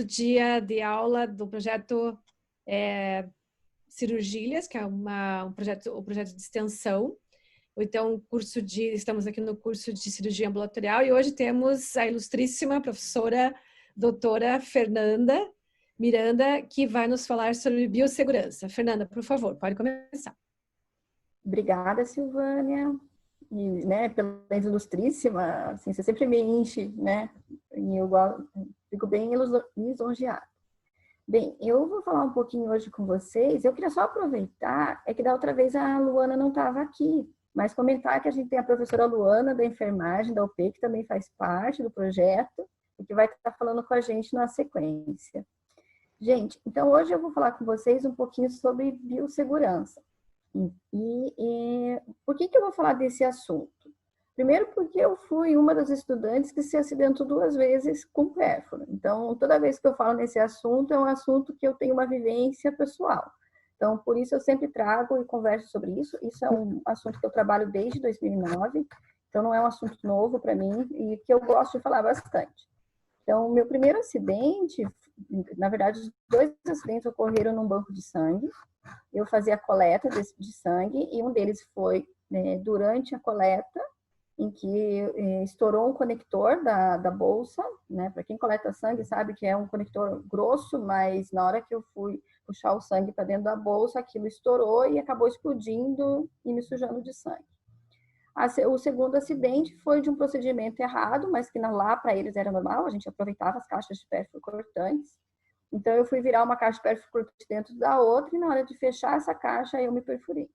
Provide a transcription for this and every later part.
dia de aula do projeto Cirurgias, que é um projeto de extensão. Então, estamos aqui no curso de cirurgia ambulatorial e hoje temos a ilustríssima professora doutora Fernanda Miranda, que vai nos falar sobre biossegurança. Fernanda, por favor, pode começar. Obrigada, Silvânia, e, pela ilustríssima, assim, você sempre me enche, e eu fico bem lisonjeada. Bem, eu vou falar um pouquinho hoje com vocês, eu queria só aproveitar, que da outra vez a Luana não estava aqui, mas comentar que a gente tem a professora Luana da enfermagem da UP, que também faz parte do projeto, e que vai estar falando com a gente na sequência. Gente, então hoje eu vou falar com vocês um pouquinho sobre biossegurança. E por que eu vou falar desse assunto? Primeiro porque eu fui uma das estudantes que se acidentou 2 vezes com pérfuro. Então, toda vez que eu falo nesse assunto, é um assunto que eu tenho uma vivência pessoal. Então, por isso eu sempre trago e converso sobre isso. Isso é um assunto que eu trabalho desde 2009. Então, não é um assunto novo para mim e que eu gosto de falar bastante. Então, meu primeiro acidente, na verdade, os 2 acidentes ocorreram num banco de sangue. Eu fazia a coleta de sangue e um deles foi durante a coleta, em que estourou um conector da bolsa, Para quem coleta sangue sabe que é um conector grosso, mas na hora que eu fui puxar o sangue para dentro da bolsa, aquilo estourou e acabou explodindo e me sujando de sangue. O segundo acidente foi de um procedimento errado, mas que lá para eles era normal, a gente aproveitava as caixas de pérfuro cortantes. Então, eu fui virar uma caixa de pérfuro cortante dentro da outra e na hora de fechar essa caixa, eu me perfurei.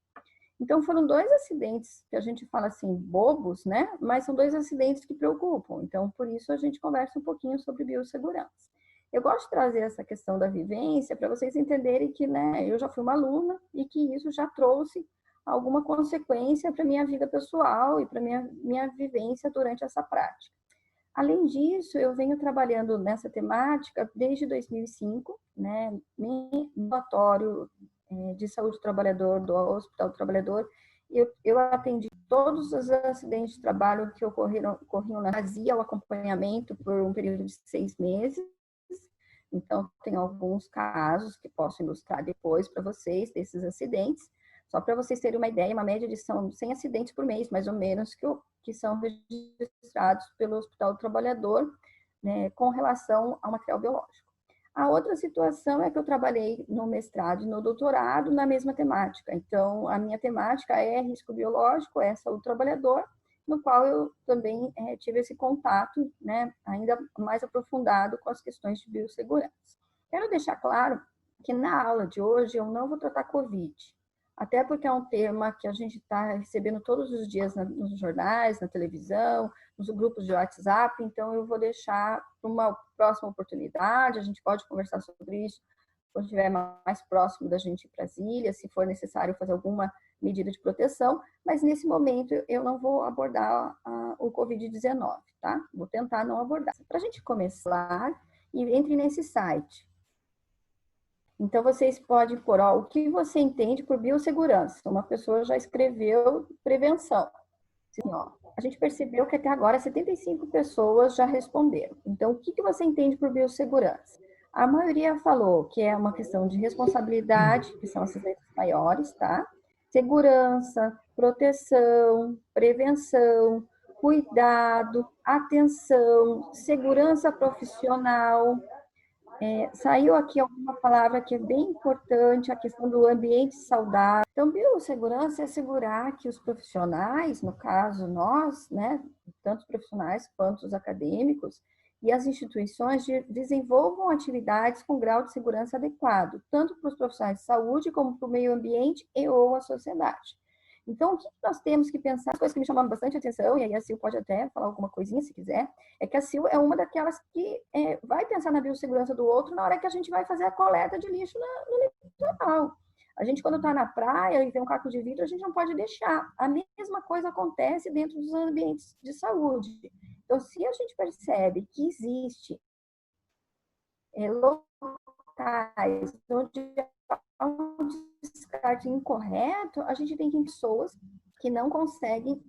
Então, foram 2 acidentes que a gente fala assim, bobos, Mas são 2 acidentes que preocupam. Então, por isso, a gente conversa um pouquinho sobre biossegurança. Eu gosto de trazer essa questão da vivência para vocês entenderem que, eu já fui uma aluna e que isso já trouxe alguma consequência para minha vida pessoal e para minha vivência durante essa prática. Além disso, eu venho trabalhando nessa temática desde 2005, no ambulatório de saúde do trabalhador, do Hospital do Trabalhador. Eu atendi todos os acidentes de trabalho que ocorriam na fazia o acompanhamento por um período de 6 meses. Então, tem alguns casos que posso ilustrar depois para vocês desses acidentes. Só para vocês terem uma ideia, uma média de são 100 acidentes por mês, mais ou menos, que são registrados pelo Hospital do Trabalhador, com relação ao material biológico. A outra situação é que eu trabalhei no mestrado e no doutorado na mesma temática. Então, a minha temática é risco biológico, é saúde do trabalhador, no qual eu também tive esse contato, ainda mais aprofundado com as questões de biossegurança. Quero deixar claro que na aula de hoje eu não vou tratar COVID, até porque é um tema que a gente está recebendo todos os dias nos jornais, na televisão, nos grupos de WhatsApp, então eu vou deixar para uma próxima oportunidade, a gente pode conversar sobre isso quando estiver mais próximo da gente ir para as ilhas, se for necessário fazer alguma medida de proteção, mas nesse momento eu não vou abordar o Covid-19, tá? Vou tentar não abordar. Para a gente começar, entre nesse site. Então, vocês podem pôr, o que você entende por biossegurança? Uma pessoa já escreveu prevenção. Assim, a gente percebeu que até agora 75 pessoas já responderam. Então, o que você entende por biossegurança? A maioria falou que é uma questão de responsabilidade, que são as letras maiores, tá? Segurança, proteção, prevenção, cuidado, atenção, segurança profissional. Saiu aqui alguma palavra que é bem importante, a questão do ambiente saudável. Então, biossegurança é assegurar que os profissionais, no caso nós, tanto os profissionais quanto os acadêmicos, e as instituições desenvolvam atividades com grau de segurança adequado, tanto para os profissionais de saúde como para o meio ambiente e ou a sociedade. Então, o que nós temos que pensar, as coisas que me chamaram bastante atenção, e aí a Sil pode até falar alguma coisinha se quiser, é que a Sil é uma daquelas que vai pensar na biossegurança do outro na hora que a gente vai fazer a coleta de lixo no litoral. A gente, quando está na praia e vê um caco de vidro, a gente não pode deixar. A mesma coisa acontece dentro dos ambientes de saúde. Então, se a gente percebe que existe locais onde há um descarte incorreto, a gente tem que ter pessoas que não conseguem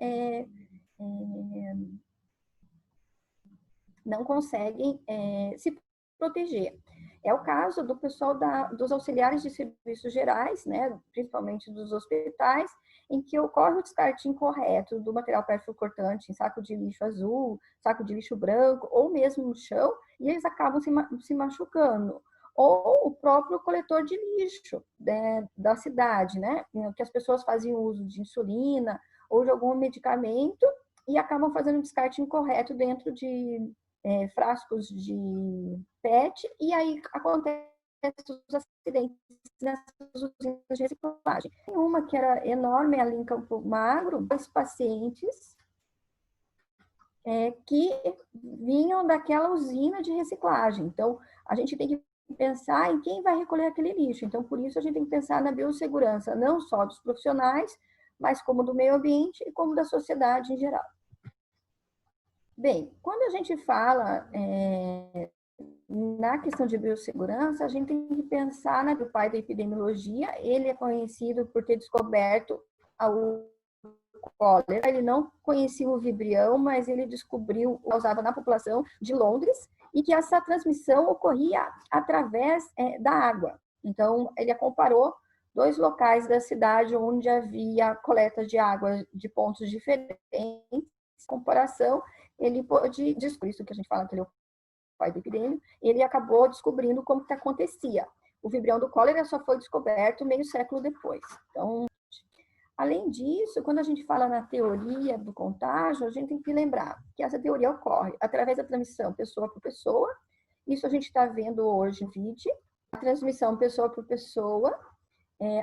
se proteger. É o caso do pessoal dos auxiliares de serviços gerais, né, principalmente dos hospitais, em que ocorre o descarte incorreto do material perfil-cortante em saco de lixo azul, saco de lixo branco, ou mesmo no chão, e eles acabam se machucando. Ou o próprio coletor de lixo, né, da cidade, né, que as pessoas faziam uso de insulina ou de algum medicamento e acabam fazendo descarte incorreto dentro de frascos de PET, e aí acontece os acidentes nessas usinas de reciclagem. Tem uma que era enorme ali em Campo Magro, 2 pacientes que vinham daquela usina de reciclagem. Então, a gente tem que pensar em quem vai recolher aquele lixo. Então, por isso, a gente tem que pensar na biossegurança, não só dos profissionais, mas como do meio ambiente e como da sociedade em geral. Bem, quando a gente fala na questão de biossegurança, a gente tem que pensar no pai da epidemiologia. Ele é conhecido por ter descoberto o cólera. Ele não conhecia o vibrião, mas ele descobriu, usava na população de Londres, e que essa transmissão ocorria através da água. Então, ele comparou 2 locais da cidade onde havia coleta de água de pontos diferentes. Comparação, ele pôde descobrir, isso que a gente fala que ele é o pai da epidemia, ele acabou descobrindo como que acontecia. O vibrião do cólera só foi descoberto meio século depois. Então, além disso, quando a gente fala na teoria do contágio, a gente tem que lembrar que essa teoria ocorre através da transmissão pessoa por pessoa. Isso a gente está vendo hoje no vídeo. A transmissão pessoa por pessoa.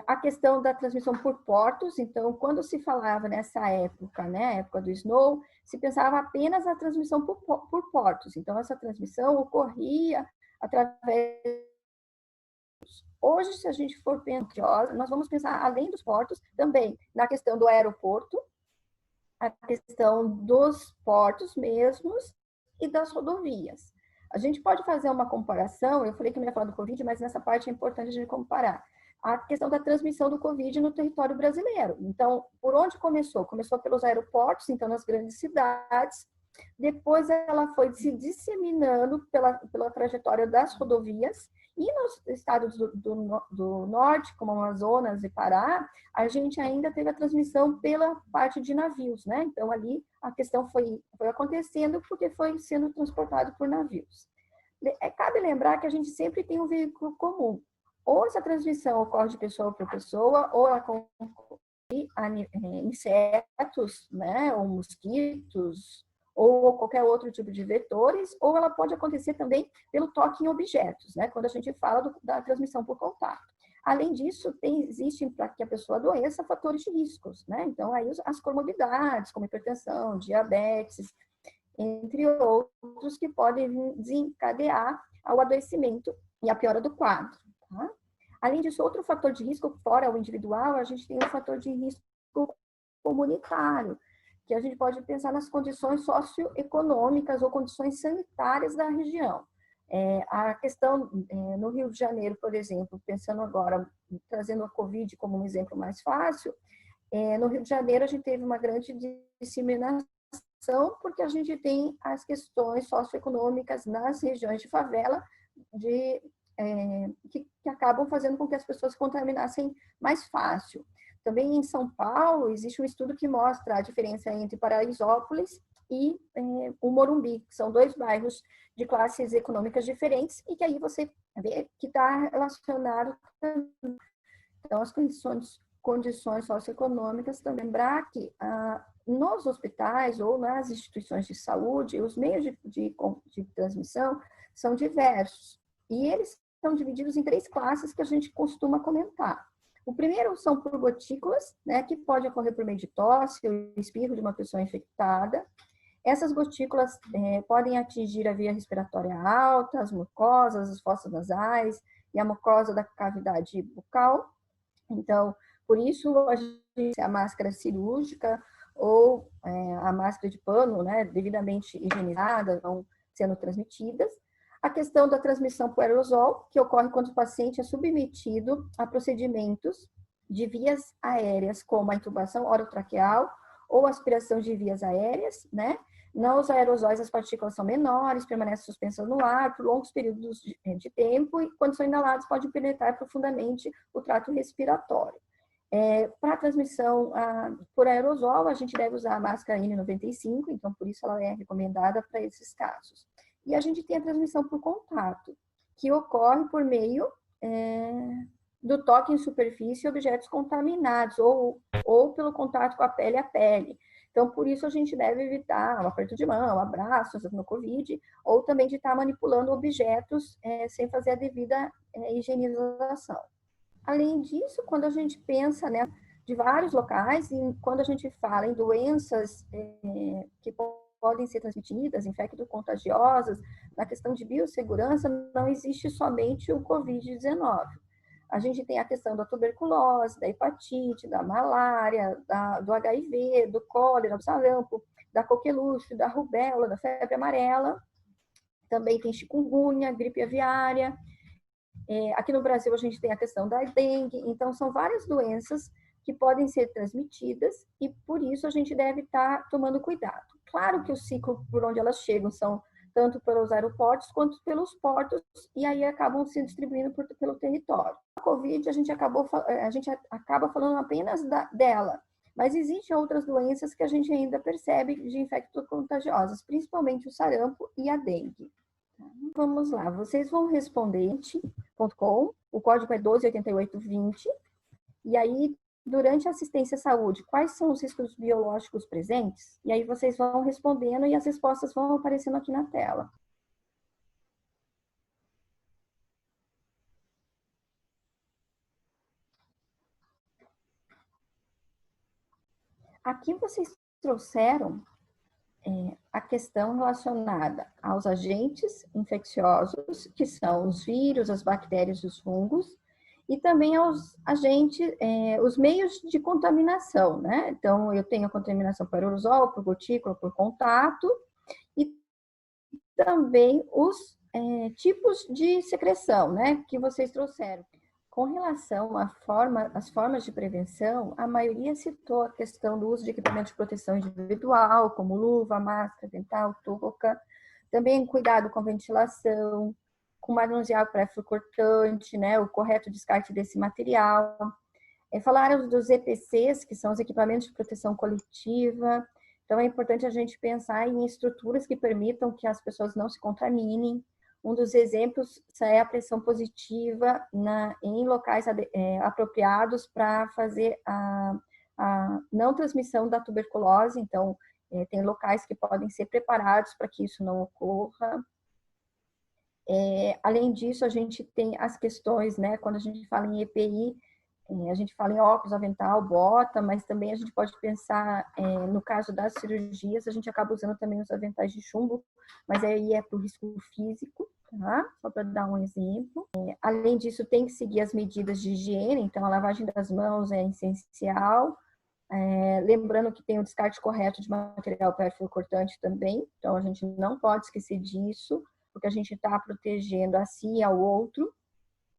A questão da transmissão por portos. Então, quando se falava nessa época, né, época do Snow, se pensava apenas na transmissão por portos. Então, essa transmissão ocorria através. Hoje, se a gente for pensar, nós vamos pensar, além dos portos, também na questão do aeroporto, a questão dos portos mesmos e das rodovias. A gente pode fazer uma comparação, eu falei que não ia falar do Covid, mas nessa parte é importante a gente comparar a questão da transmissão do Covid no território brasileiro. Então, por onde começou? Começou pelos aeroportos, então nas grandes cidades, depois ela foi se disseminando pela trajetória das rodovias, e nos estados do norte, como Amazonas e Pará, a gente ainda teve a transmissão pela parte de navios, né? Então, ali a questão foi acontecendo porque foi sendo transportado por navios. Cabe lembrar que a gente sempre tem um veículo comum. Ou essa transmissão ocorre de pessoa para pessoa, ou ela insetos, né? Ou mosquitos, ou qualquer outro tipo de vetores, ou ela pode acontecer também pelo toque em objetos, né? Quando a gente fala da transmissão por contato. Além disso, existem, para que a pessoa adoeça, fatores de riscos, né? Então, aí as comorbidades, como hipertensão, diabetes, entre outros, que podem desencadear ao adoecimento e a piora do quadro, tá? Além disso, outro fator de risco, fora o individual, a gente tem o fator de risco comunitário, que a gente pode pensar nas condições socioeconômicas ou condições sanitárias da região. A questão no Rio de Janeiro, por exemplo, pensando agora, trazendo a Covid como um exemplo mais fácil, no Rio de Janeiro a gente teve uma grande disseminação porque a gente tem as questões socioeconômicas nas regiões de favela que acabam fazendo com que as pessoas se contaminassem mais fácil. Também em São Paulo, existe um estudo que mostra a diferença entre Paraisópolis e o Morumbi, que são 2 bairros de classes econômicas diferentes, e que aí você vê que está relacionado então as condições socioeconômicas. Também lembrar que nos hospitais ou nas instituições de saúde, os meios de transmissão são diversos, e eles são divididos em 3 classes que a gente costuma comentar. O primeiro são por gotículas, né, que pode ocorrer por meio de tosse ou espirro de uma pessoa infectada. Essas gotículas podem atingir a via respiratória alta, as mucosas, as fossas nasais e a mucosa da cavidade bucal. Então, por isso, a máscara cirúrgica ou a máscara de pano, né, devidamente higienizada, não sendo transmitidas. A questão da transmissão por aerosol, que ocorre quando o paciente é submetido a procedimentos de vias aéreas, como a intubação orotraqueal ou aspiração de vias aéreas, né? Nos aerosóis, as partículas são menores, permanecem suspensas no ar por longos períodos de tempo e, quando são inalados, podem penetrar profundamente o trato respiratório. Para transmissão por aerosol, a gente deve usar a máscara N95, então por isso ela é recomendada para esses casos. E a gente tem a transmissão por contato, que ocorre por meio do toque em superfície e objetos contaminados, ou pelo contato com a pele a pele. Então, por isso, a gente deve evitar um aperto de mão, abraços no Covid, ou também de estar manipulando objetos sem fazer a devida higienização. Além disso, quando a gente pensa, né, de vários locais, e quando a gente fala em doenças que podem ser transmitidas, infecto-contagiosas, na questão de biossegurança, não existe somente o Covid-19. A gente tem a questão da tuberculose, da hepatite, da malária, do HIV, do cólera, do sarampo, da coqueluche, da rubéola, da febre amarela. Também tem chikungunya, gripe aviária. Aqui no Brasil, a gente tem a questão da dengue. Então, são várias doenças que podem ser transmitidas e, por isso, a gente deve estar tomando cuidado. Claro que o ciclo por onde elas chegam são tanto pelos aeroportos quanto pelos portos, e aí acabam se distribuindo pelo território. A Covid, a gente acaba falando apenas dela, mas existem outras doenças que a gente ainda percebe de infecto-contagiosas, principalmente o sarampo e a dengue. Vamos lá, vocês vão responder .com, o código é 128820, e aí, durante a assistência à saúde, quais são os riscos biológicos presentes? E aí vocês vão respondendo e as respostas vão aparecendo aqui na tela. Aqui vocês trouxeram a questão relacionada aos agentes infecciosos, que são os vírus, as bactérias e os fungos, e também aos agentes, os meios de contaminação, né? Então, eu tenho a contaminação por aerosol, por gotícula, por contato, e também os tipos de secreção, né? Que vocês trouxeram. Com relação às formas de prevenção, a maioria citou a questão do uso de equipamentos de proteção individual, como luva, máscara, dental, touca, também cuidado com ventilação, com manusear pré-fluor cortante, né, o correto descarte desse material. Falaram dos EPCs, que são os equipamentos de proteção coletiva. Então, é importante a gente pensar em estruturas que permitam que as pessoas não se contaminem. Um dos exemplos é a pressão positiva em locais apropriados para fazer a não transmissão da tuberculose. Então, tem locais que podem ser preparados para que isso não ocorra. Além disso, a gente tem as questões, né? Quando a gente fala em EPI, a gente fala em óculos, avental, bota, mas também a gente pode pensar, no caso das cirurgias, a gente acaba usando também os aventais de chumbo, mas aí é para o risco físico, tá? Só para dar um exemplo. Além disso, tem que seguir as medidas de higiene, então a lavagem das mãos é essencial. Lembrando que tem o descarte correto de material pérfuro cortante também, então a gente não pode esquecer disso, porque a gente está protegendo a si e ao outro.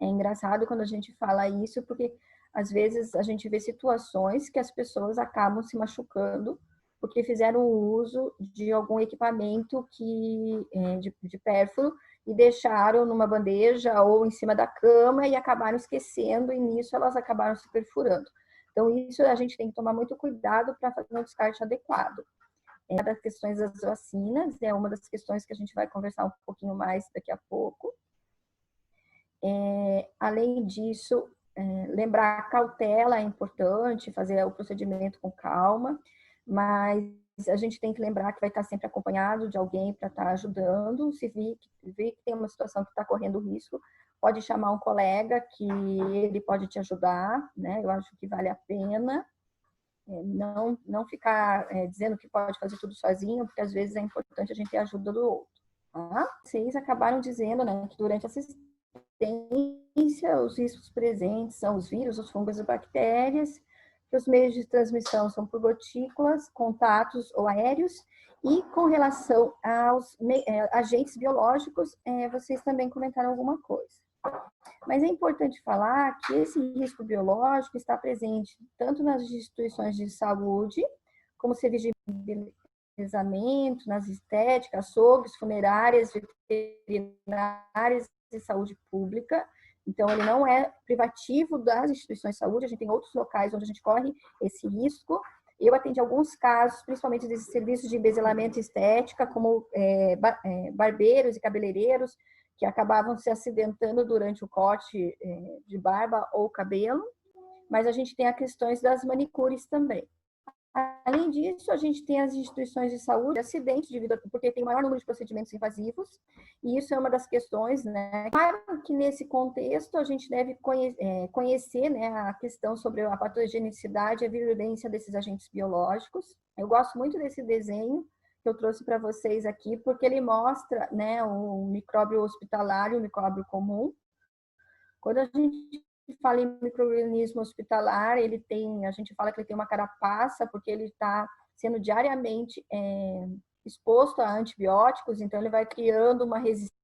É engraçado quando a gente fala isso, porque às vezes a gente vê situações que as pessoas acabam se machucando porque fizeram uso de algum equipamento de pérfuro e deixaram numa bandeja ou em cima da cama e acabaram esquecendo, e nisso elas acabaram se perfurando. Então, isso a gente tem que tomar muito cuidado para fazer um descarte adequado. Uma das questões das vacinas é uma das questões que a gente vai conversar um pouquinho mais daqui a pouco. Além disso, lembrar a cautela é importante, fazer o procedimento com calma, mas a gente tem que lembrar que vai estar sempre acompanhado de alguém para estar ajudando. Se vir que tem uma situação que está correndo risco, pode chamar um colega que ele pode te ajudar, né? Eu acho que vale a pena. Não ficar dizendo que pode fazer tudo sozinho, porque às vezes é importante a gente ter a ajuda do outro. Tá? Vocês acabaram dizendo, né, que durante a assistência, os riscos presentes são os vírus, os fungos e bactérias, que os meios de transmissão são por gotículas, contatos ou aéreos, e com relação aos agentes biológicos, vocês também comentaram alguma coisa. Mas é importante falar que esse risco biológico está presente tanto nas instituições de saúde, como serviço de embelezamento, nas estéticas, açougues, funerárias, veterinárias e saúde pública. Então, ele não é privativo das instituições de saúde, a gente tem outros locais onde a gente corre esse risco. Eu atendi alguns casos, principalmente desses serviços de embelezamento e estética, como barbeiros e cabeleireiros, que acabavam se acidentando durante o corte de barba ou cabelo. Mas a gente tem as questões das manicures também. Além disso, a gente tem as instituições de saúde, acidentes devido porque tem maior número de procedimentos invasivos, e isso é uma das questões, né? Claro que nesse contexto a gente deve conhecer, né, a questão sobre a patogenicidade e a virulência desses agentes biológicos. Eu gosto muito desse desenho que eu trouxe para vocês aqui, porque ele mostra, né, o micróbio hospitalar e o micróbio comum. Quando a gente fala em microorganismo hospitalar, a gente fala que ele tem uma carapaça, porque ele está sendo diariamente exposto a antibióticos, então ele vai criando uma resistência.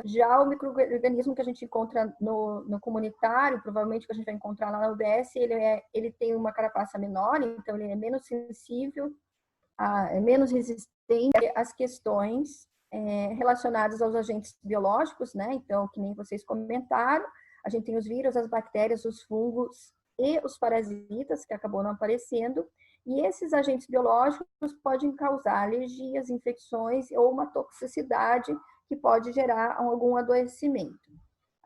Já o microorganismo que a gente encontra no comunitário, provavelmente que a gente vai encontrar lá na UBS, ele tem uma carapaça menor, então ele é menos sensível, é menos resistente às questões relacionadas aos agentes biológicos, né? Então, que nem vocês comentaram, a gente tem os vírus, as bactérias, os fungos e os parasitas, que acabou não aparecendo, e esses agentes biológicos podem causar alergias, infecções ou uma toxicidade que pode gerar algum adoecimento.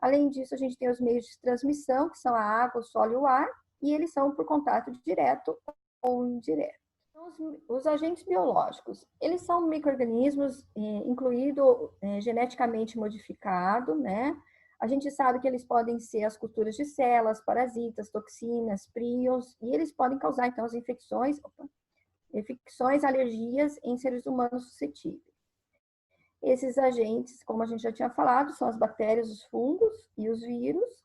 Além disso, a gente tem os meios de transmissão, que são a água, o solo e o ar, e eles são por contato direto ou indireto. Os agentes biológicos, eles são micro-organismos, incluído geneticamente modificado, né? A gente sabe que eles podem ser as culturas de células, parasitas, toxinas, prions, e eles podem causar, então, as infecções, alergias em seres humanos suscetíveis. Esses agentes, como a gente já tinha falado, são as bactérias, os fungos e os vírus,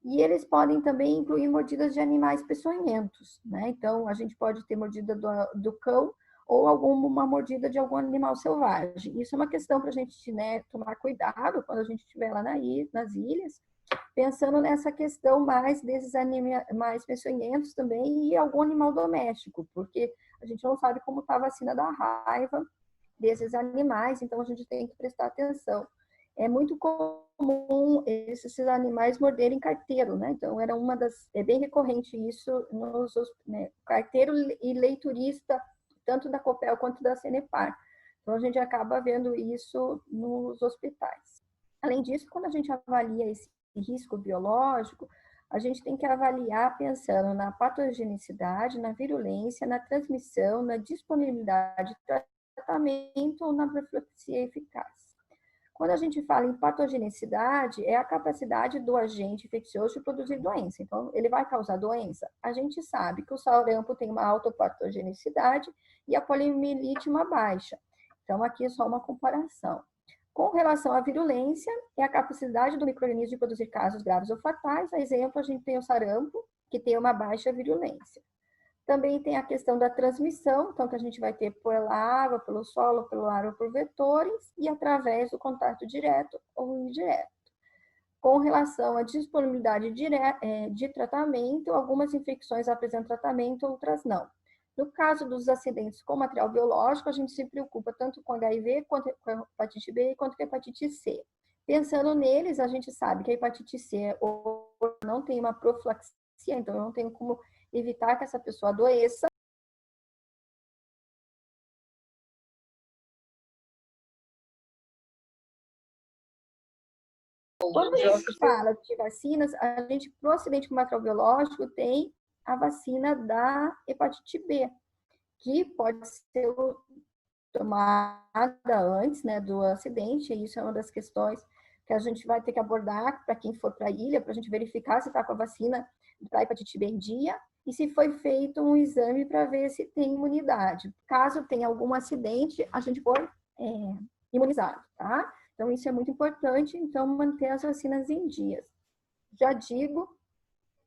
e eles podem também incluir mordidas de animais peçonhentos, né? Então, a gente pode ter mordida do cão ou uma mordida de algum animal selvagem. Isso é uma questão para a gente, né, tomar cuidado quando a gente estiver lá nas ilhas, pensando nessa questão mais desses animais peçonhentos também e algum animal doméstico, porque a gente não sabe como está a vacina da raiva desses animais, então a gente tem que prestar atenção. É muito comum esses animais morderem carteiro, né? Então é bem recorrente isso né? Carteiro e leiturista, tanto da Copel quanto da Sanepar. Então a gente acaba vendo isso nos hospitais. Além disso, quando a gente avalia esse risco biológico, a gente tem que avaliar pensando na patogenicidade, na virulência, na transmissão, na disponibilidade de tratamento ou na profilaxia eficaz. Quando a gente fala em patogenicidade, é a capacidade do agente infeccioso de produzir doença. Então, ele vai causar doença? A gente sabe que o sarampo tem uma alta patogenicidade e a poliomielite uma baixa. Então, aqui é só uma comparação. Com relação à virulência, é a capacidade do micro-organismo de produzir casos graves ou fatais. A exemplo, a gente tem o sarampo, que tem uma baixa virulência. Também tem a questão da transmissão, então que a gente vai ter pela água, pelo solo, pelo ar ou por vetores e através do contato direto ou indireto. Com relação à disponibilidade de tratamento, algumas infecções apresentam tratamento, outras não. No caso dos acidentes com material biológico, a gente se preocupa tanto com HIV, quanto com a hepatite B, quanto com a hepatite C. Pensando neles, a gente sabe que a hepatite C não tem uma profilaxia, então eu não tenho como evitar que essa pessoa adoeça. Quando a gente fala de vacinas, a gente, para o acidente com material biológico, tem a vacina da hepatite B, que pode ser tomada antes, né, do acidente, e isso é uma das questões que a gente vai ter que abordar para quem for para a ilha, para a gente verificar se está com a vacina para hepatite B em dia, e se foi feito um exame para ver se tem imunidade. Caso tenha algum acidente, a gente for imunizado, tá? Então, isso é muito importante, então, manter as vacinas em dias. Já digo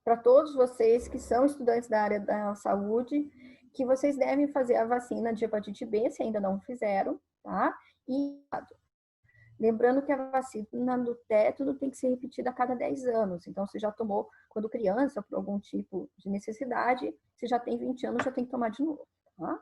para todos vocês que são estudantes da área da saúde, que vocês devem fazer a vacina de hepatite B, se ainda não fizeram, tá? E lembrando que a vacina do tétano tem que ser repetida a cada 10 anos. Então, você já tomou quando criança, por algum tipo de necessidade, você já tem 20 anos, já tem que tomar de novo, tá?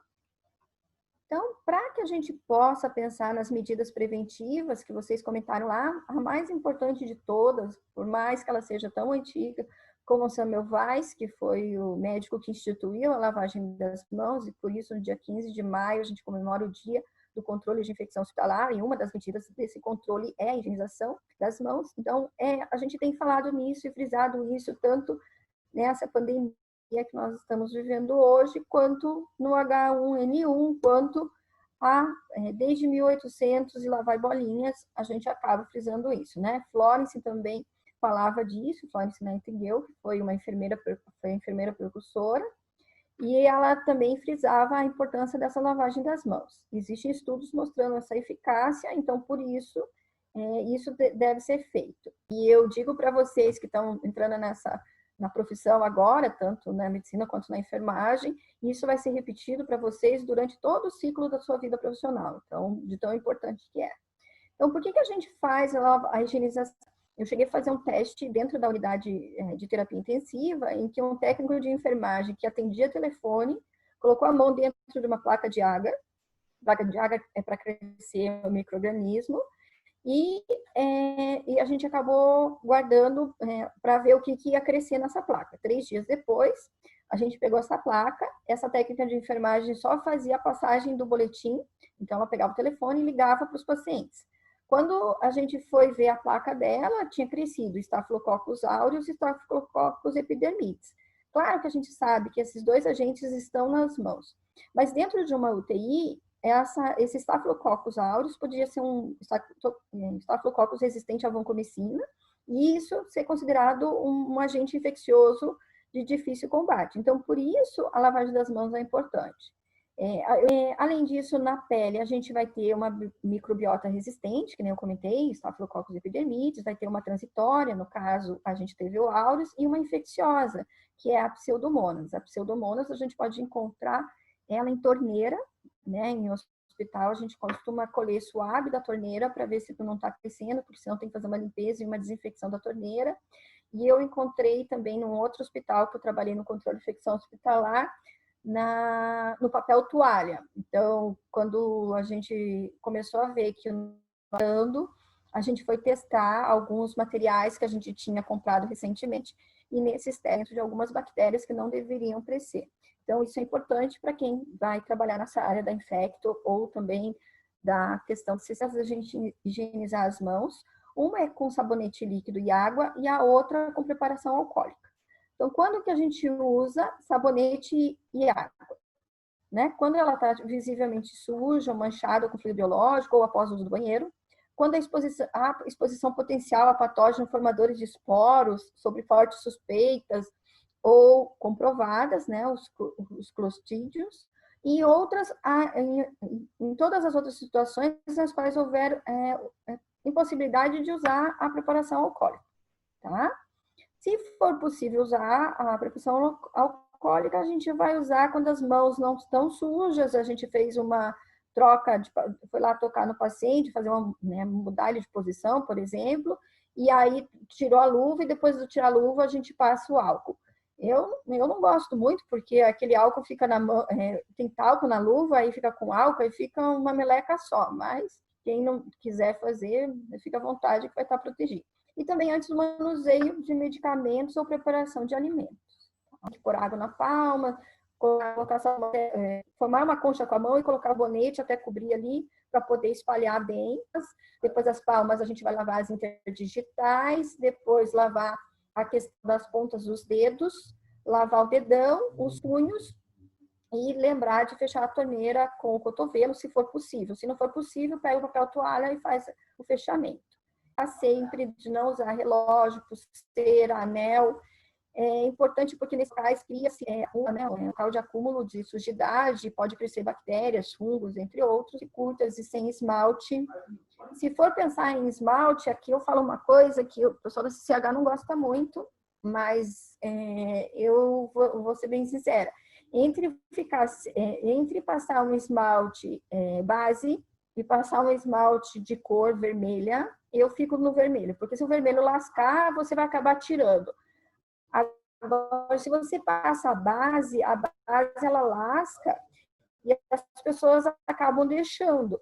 Então, para que a gente possa pensar nas medidas preventivas que vocês comentaram lá, a mais importante de todas, por mais que ela seja tão antiga, como o Samuel Weiss, que foi o médico que instituiu a lavagem das mãos, e por isso, no dia 15 de maio, a gente comemora o Dia do Controle de Infecção Hospitalar, e uma das medidas desse controle é a higienização das mãos. Então, a gente tem falado nisso e frisado isso tanto nessa pandemia que nós estamos vivendo hoje, quanto no H1N1, quanto desde 1800 e lá vai bolinhas, a gente acaba frisando isso, né? Florence também falava disso, Florence Nightingale, que foi a enfermeira precursora, e ela também frisava a importância dessa lavagem das mãos. Existem estudos mostrando essa eficácia, então, por isso, isso deve ser feito. E eu digo para vocês que estão entrando na profissão agora, tanto na medicina quanto na enfermagem, isso vai ser repetido para vocês durante todo o ciclo da sua vida profissional, então, de tão importante que é. Então, por que a gente faz a higienização? Eu cheguei a fazer um teste dentro da unidade de terapia intensiva, em que um técnico de enfermagem que atendia telefone colocou a mão dentro de uma placa de agar. Placa de agar é para crescer o micro-organismo. E a gente acabou guardando para ver o que ia crescer nessa placa. 3 dias depois, a gente pegou essa placa, essa técnica de enfermagem só fazia a passagem do boletim, então ela pegava o telefone e ligava para os pacientes. Quando a gente foi ver a placa dela, tinha crescido Staphylococcus aureus e Staphylococcus epidermidis. Claro que a gente sabe que esses 2 agentes estão nas mãos, mas dentro de uma UTI, esse Staphylococcus aureus podia ser um Staphylococcus resistente à vancomicina, e isso ser considerado um agente infeccioso de difícil combate. Então, por isso, a lavagem das mãos é importante. Além disso, na pele, a gente vai ter uma microbiota resistente, que nem eu comentei, Staphylococcus epidermidis, vai ter uma transitória, no caso, a gente teve o aureus, e uma infecciosa, que é a Pseudomonas. A Pseudomonas, a gente pode encontrar ela em torneira, né? Em hospital, a gente costuma colher suave da torneira para ver se não está crescendo, porque senão tem que fazer uma limpeza e uma desinfecção da torneira. E eu encontrei também num outro hospital, que eu trabalhei no controle de infecção hospitalar, no papel toalha. Então, quando a gente começou a ver que a gente foi testar alguns materiais que a gente tinha comprado recentemente, e nesses testes de algumas bactérias que não deveriam crescer. Então, isso é importante para quem vai trabalhar nessa área da infecto ou também da questão de se a gente higienizar as mãos. Uma é com sabonete líquido e água e a outra com preparação alcoólica. Então, quando que a gente usa sabonete e água? Né? Quando ela está visivelmente suja, manchada com fluido biológico ou após o uso do banheiro. Quando a exposição potencial a patógenos formadores de esporos, sobre fortes suspeitas ou comprovadas, né, os clostídeos, e outras, em todas as outras situações nas quais houver impossibilidade de usar a preparação alcoólica, tá? Se for possível usar a preparação alcoólica, a gente vai usar quando as mãos não estão sujas, a gente fez uma troca, foi lá tocar no paciente, fazer mudar ele de posição, por exemplo, e aí tirou a luva e depois de tirar a luva a gente passa o álcool. Eu não gosto muito, porque aquele álcool fica na mão, tem talco na luva, aí fica com álcool, aí fica uma meleca só, mas quem não quiser fazer, fica à vontade que vai estar protegido. E também antes do manuseio de medicamentos ou preparação de alimentos. Pôr água na palma, formar uma concha com a mão e colocar o bonete até cobrir ali, para poder espalhar bem. Depois as palmas a gente vai lavar as interdigitais, depois lavar a questão das pontas dos dedos, lavar o dedão, os punhos e lembrar de fechar a torneira com o cotovelo, se for possível. Se não for possível, pega o papel toalha e faz o fechamento. Sempre de não usar relógio, pulseira, anel. É importante porque nesse caso cria-se um local de acúmulo de sujidade, pode crescer bactérias, fungos, entre outros, e curtas e sem esmalte. Se for pensar em esmalte, aqui eu falo uma coisa que o pessoal da CCH não gosta muito, mas eu vou ser bem sincera. Entre passar um esmalte base e passar um esmalte de cor vermelha, eu fico no vermelho, porque se o vermelho lascar, você vai acabar tirando. Agora, se você passa a base ela lasca e as pessoas acabam deixando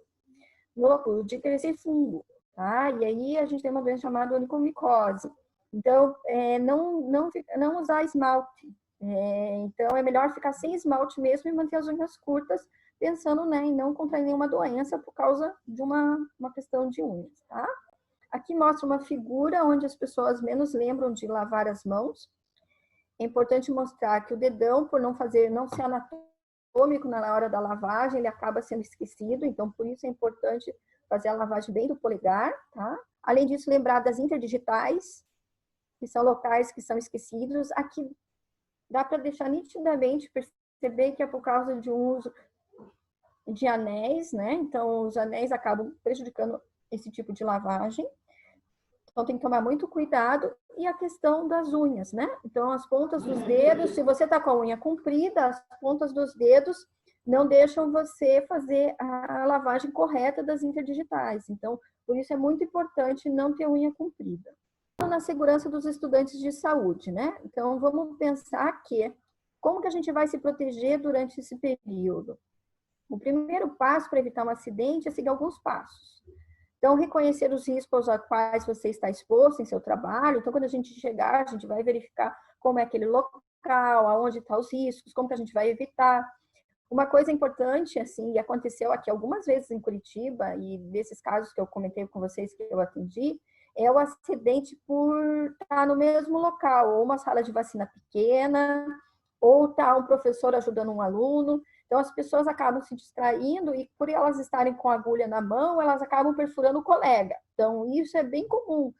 de crescer fungo, tá? E aí a gente tem uma doença chamada onicomicose. Então, não usar esmalte. Então, é melhor ficar sem esmalte mesmo e manter as unhas curtas, pensando, né, em não contrair nenhuma doença por causa de uma questão de unhas, tá? Aqui mostra uma figura onde as pessoas menos lembram de lavar as mãos. É importante mostrar que o dedão, por não ser anatômico na hora da lavagem, ele acaba sendo esquecido, então por isso é importante fazer a lavagem bem do polegar, tá? Além disso, lembrar das interdigitais, que são locais que são esquecidos. Aqui dá para deixar nitidamente perceber que é por causa de um uso de anéis, né? Então, os anéis acabam prejudicando esse tipo de lavagem. Então, tem que tomar muito cuidado. E a questão das unhas, né? Então, as pontas dos dedos, se você está com a unha comprida, as pontas dos dedos não deixam você fazer a lavagem correta das interdigitais. Então, por isso é muito importante não ter unha comprida. Na segurança dos estudantes de saúde, né? Então, vamos pensar como que a gente vai se proteger durante esse período? O primeiro passo para evitar um acidente é seguir alguns passos. Então, reconhecer os riscos a quais você está exposto em seu trabalho. Então, quando a gente chegar, a gente vai verificar como é aquele local, aonde estão os riscos, como que a gente vai evitar. Uma coisa importante, assim, e aconteceu aqui algumas vezes em Curitiba, e desses casos que eu comentei com vocês que eu atendi, é o acidente por estar no mesmo local, ou uma sala de vacina pequena, ou tá um professor ajudando um aluno. Então, as pessoas acabam se distraindo e, por elas estarem com a agulha na mão, elas acabam perfurando o colega. Então, isso é bem comum,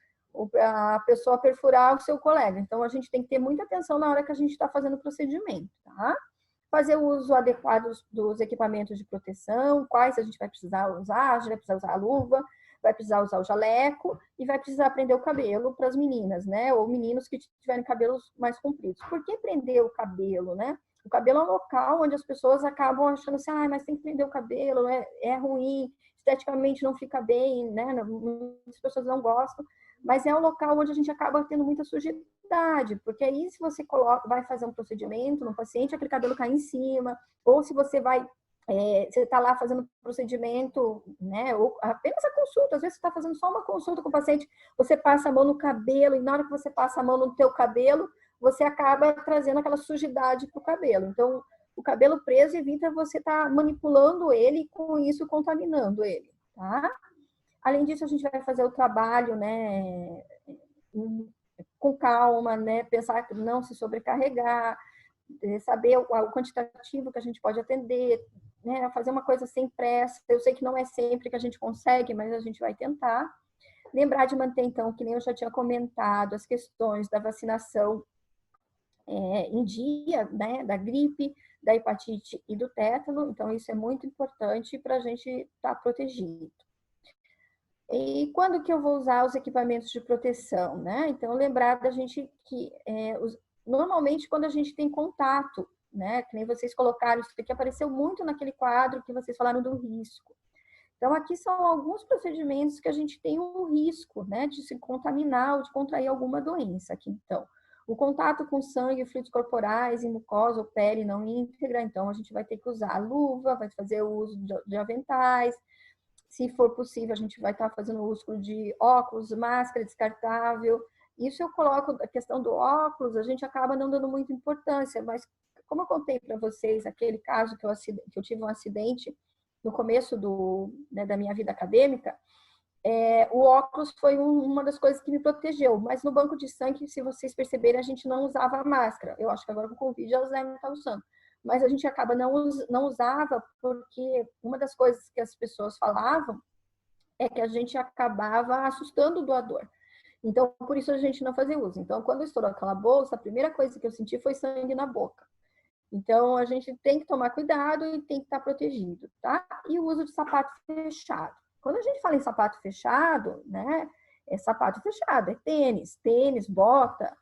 a pessoa perfurar o seu colega. Então, a gente tem que ter muita atenção na hora que a gente está fazendo o procedimento, tá? Fazer o uso adequado dos equipamentos de proteção, quais a gente vai precisar usar, a gente vai precisar usar a luva, vai precisar usar o jaleco e vai precisar prender o cabelo para as meninas, né? Ou meninos que tiverem cabelos mais compridos. Por que prender o cabelo, né? O cabelo é um local onde as pessoas acabam achando assim, mas tem que prender o cabelo, é ruim, esteticamente não fica bem, né? As pessoas não gostam, mas é um local onde a gente acaba tendo muita sujidade, porque aí se você vai fazer um procedimento no paciente, aquele cabelo cai em cima, ou se você você está lá fazendo procedimento, né? Ou apenas a consulta, às vezes você está fazendo só uma consulta com o paciente, você passa a mão no cabelo, e na hora que você passa a mão no teu cabelo, você acaba trazendo aquela sujidade para o cabelo. Então, o cabelo preso evita você estar manipulando ele e com isso contaminando ele, tá? Além disso, a gente vai fazer o trabalho, né, com calma, né, pensar não se sobrecarregar, saber o quantitativo que a gente pode atender, né, fazer uma coisa sem pressa. Eu sei que não é sempre que a gente consegue, mas a gente vai tentar. Lembrar de manter, então, que nem eu já tinha comentado, as questões da vacinação em dia, né, da gripe, da hepatite e do tétano. Então, isso é muito importante para a gente estar protegido. E quando que eu vou usar os equipamentos de proteção, né? Então, lembrar da gente que normalmente quando a gente tem contato, né? Que nem vocês colocaram, isso aqui apareceu muito naquele quadro que vocês falaram do risco. Então, aqui são alguns procedimentos que a gente tem um risco, né? De se contaminar ou de contrair alguma doença aqui. Então, o contato com sangue, fluidos corporais e mucosa ou pele não íntegra. Então, a gente vai ter que usar a luva, vai fazer o uso de aventais. Se for possível, a gente vai estar fazendo uso de óculos, máscara descartável. Isso eu coloco a questão do óculos, a gente acaba não dando muita importância, mas como eu contei para vocês aquele caso que eu tive um acidente no começo da minha vida acadêmica, o óculos foi uma das coisas que me protegeu. Mas no banco de sangue, se vocês perceberem, a gente não usava máscara. Eu acho que agora com o Covid a Alzheimer está usando. Mas a gente acaba não usava porque uma das coisas que as pessoas falavam é que a gente acabava assustando o doador. Então, por isso a gente não fazia uso. Então, quando estourou aquela bolsa, a primeira coisa que eu senti foi sangue na boca. Então, a gente tem que tomar cuidado e tem que estar protegido, tá? E o uso de sapato fechado. Quando a gente fala em sapato fechado, né? É sapato fechado, é tênis, bota.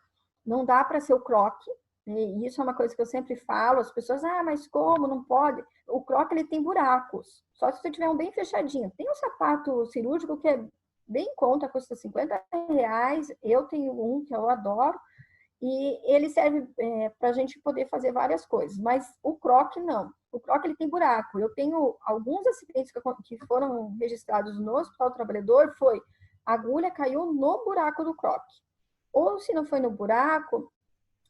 Não dá para ser o croque. E isso é uma coisa que eu sempre falo. As pessoas, mas como? Não pode. O croque, ele tem buracos. Só se você tiver um bem fechadinho. Tem um sapato cirúrgico que é bem em conta, custa R$50. Eu tenho um que eu adoro. E ele serve para a gente poder fazer várias coisas, mas o croque não. O croque ele tem buraco. Eu tenho alguns acidentes que foram registrados no Hospital do Trabalhador, foi a agulha caiu no buraco do croque. Ou se não foi no buraco,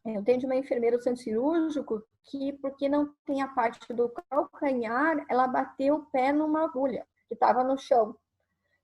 eu tenho de uma enfermeira do centro cirúrgico que, porque não tem a parte do calcanhar, ela bateu o pé numa agulha que estava no chão.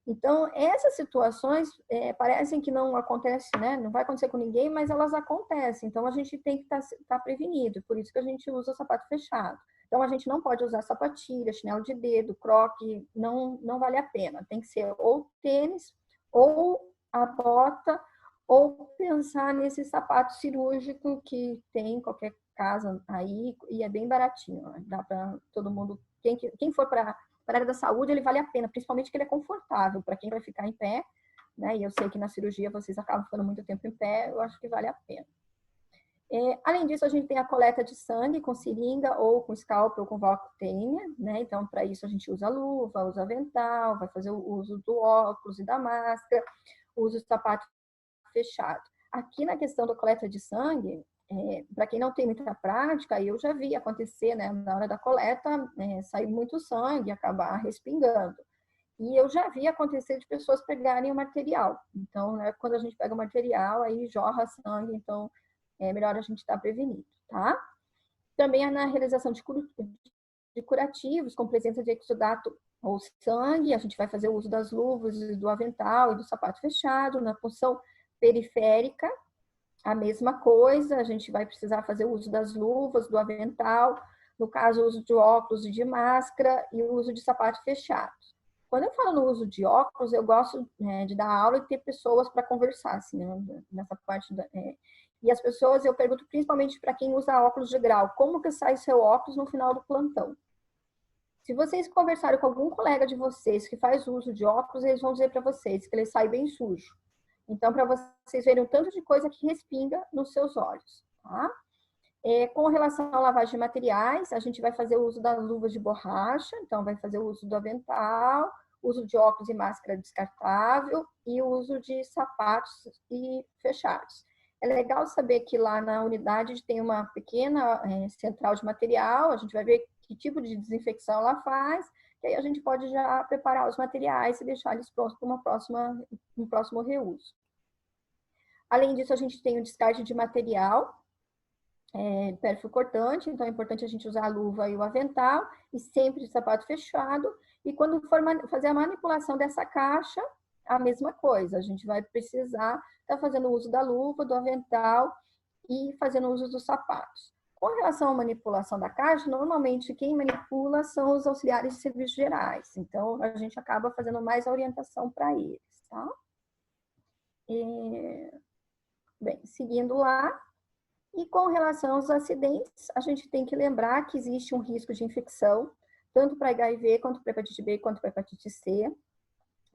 Então, essas situações parecem que não acontecem, né? Não vai acontecer com ninguém, mas elas acontecem. Então, a gente tem que estar prevenido. Por isso que a gente usa o sapato fechado. Então, a gente não pode usar sapatilha, chinelo de dedo, croque, não vale a pena. Tem que ser ou tênis, ou a bota, ou pensar nesse sapato cirúrgico que tem em qualquer casa aí e é bem baratinho. Né? Dá para todo mundo, quem for para a área da saúde, ele vale a pena, principalmente que ele é confortável para quem vai ficar em pé, né? E eu sei que na cirurgia vocês acabam ficando muito tempo em pé, eu acho que vale a pena. Além disso, a gente tem a coleta de sangue com seringa ou com scalpel ou com Vacutainer, né? Então, para isso a gente usa luva, usa avental, vai fazer o uso do óculos e da máscara, usa o sapato fechado. Aqui na questão da coleta de sangue, para quem não tem muita prática, eu já vi acontecer, né, na hora da coleta, sair muito sangue, acabar respingando. E eu já vi acontecer de pessoas pegarem o material. Então, né, quando a gente pega o material, aí jorra sangue, então é melhor a gente estar prevenido, tá? Também na realização de curativos, com presença de exudato ou sangue, a gente vai fazer o uso das luvas, do avental e do sapato fechado. Na punção periférica, a mesma coisa, a gente vai precisar fazer o uso das luvas, do avental, no caso, o uso de óculos e de máscara e o uso de sapato fechado. Quando eu falo no uso de óculos, eu gosto de dar aula e ter pessoas para conversar, assim, né, nessa parte. E as pessoas, eu pergunto principalmente para quem usa óculos de grau, como que sai seu óculos no final do plantão? Se vocês conversarem com algum colega de vocês que faz uso de óculos, eles vão dizer para vocês que ele sai bem sujo. Então, para vocês verem o tanto de coisa que respinga nos seus olhos, tá? Com relação à lavagem de materiais, a gente vai fazer o uso das luvas de borracha, então vai fazer o uso do avental, uso de óculos e máscara descartável e o uso de sapatos e fechados. É legal saber que lá na unidade tem uma pequena central de material, a gente vai ver que tipo de desinfecção ela faz, e aí a gente pode já preparar os materiais e deixar eles prontos para um próximo reuso. Além disso, a gente tem o descarte de material, pérfuro cortante, então é importante a gente usar a luva e o avental, e sempre de sapato fechado. E quando for fazer a manipulação dessa caixa, a mesma coisa, a gente vai precisar estar fazendo uso da luva, do avental e fazendo uso dos sapatos. Com relação à manipulação da caixa, normalmente quem manipula são os auxiliares de serviços gerais, então a gente acaba fazendo mais a orientação para eles, tá? Bem, seguindo lá, e com relação aos acidentes, a gente tem que lembrar que existe um risco de infecção, tanto para HIV, quanto para hepatite B, quanto para hepatite C.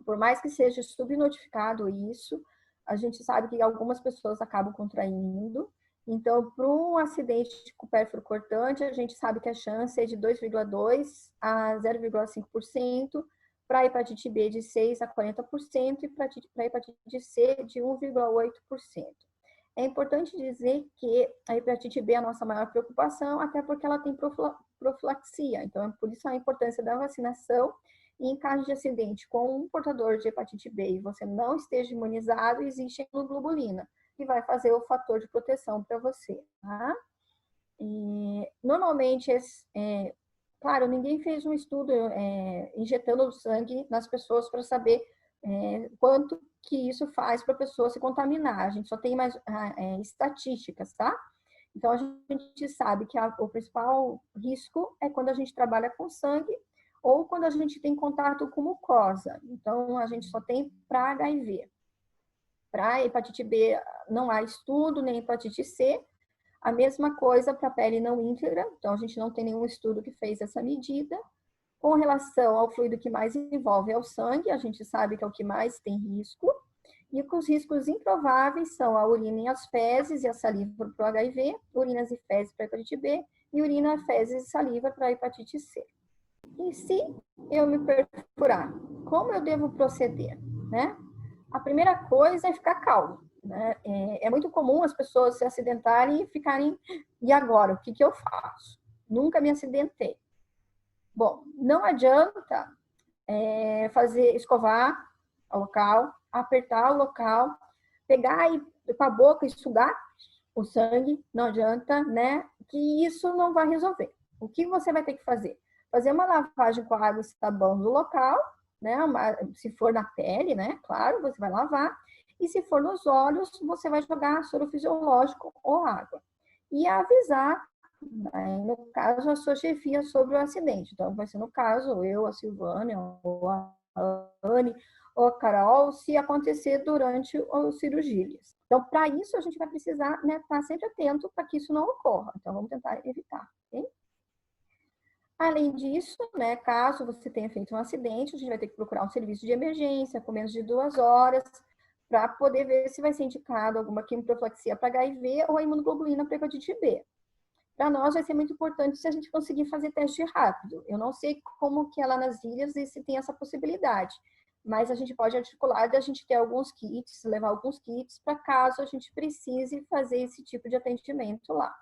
Por mais que seja subnotificado isso, a gente sabe que algumas pessoas acabam contraindo. Então, para um acidente com pérfuro cortante, a gente sabe que a chance é de 2,2% a 0,5%, para a hepatite B de 6% a 40% e para a hepatite C de 1,8%. É importante dizer que a hepatite B é a nossa maior preocupação, até porque ela tem profilaxia. Então, é por isso a importância da vacinação. E em caso de acidente com um portador de hepatite B e você não esteja imunizado, existe a imunoglobulina, que vai fazer o fator de proteção para você. Tá? Normalmente, claro, ninguém fez um estudo injetando sangue nas pessoas para saber quanto que isso faz para a pessoa se contaminar. A gente só tem mais estatísticas, tá? Então, a gente sabe que o principal risco é quando a gente trabalha com sangue ou quando a gente tem contato com mucosa. Então, a gente só tem para HIV. Para hepatite B não há estudo, nem hepatite C. A mesma coisa para pele não íntegra. Então, a gente não tem nenhum estudo que fez essa medida. Com relação ao fluido que mais envolve é o sangue, a gente sabe que é o que mais tem risco. E os riscos improváveis são a urina e as fezes e a saliva para o HIV, urinas e fezes para a hepatite B e urina, fezes e saliva para a hepatite C. E se eu me perfurar, como eu devo proceder, né? A primeira coisa é ficar calmo. né? É muito comum as pessoas se acidentarem e ficarem, e agora? O que eu faço? Nunca me acidentei. Bom, não adianta escovar o local, apertar o local, pegar e com a boca e sugar o sangue, não adianta, né? Que isso não vai resolver. O que você vai ter que fazer? Fazer uma lavagem com água e sabão no local, né? Se for na pele, né? Claro, você vai lavar. E se for nos olhos, você vai jogar soro fisiológico ou água. E avisar, né, no caso, a sua chefia sobre o acidente. Então, vai ser no caso, eu, a Silvânia, ou a Anne, ou a Carol, se acontecer durante as cirurgias. Então, para isso, a gente vai precisar, né, estar sempre atento para que isso não ocorra. Então, vamos tentar evitar, ok? Além disso, né, caso você tenha feito um acidente, a gente vai ter que procurar um serviço de emergência com menos de 2 horas para poder ver se vai ser indicado alguma quimioprofilaxia para HIV ou a imunoglobulina para hepatite B. Para nós vai ser muito importante se a gente conseguir fazer teste rápido. Eu não sei como que é lá nas ilhas e se tem essa possibilidade, mas a gente pode articular de a gente ter alguns kits, levar alguns kits para caso a gente precise fazer esse tipo de atendimento lá.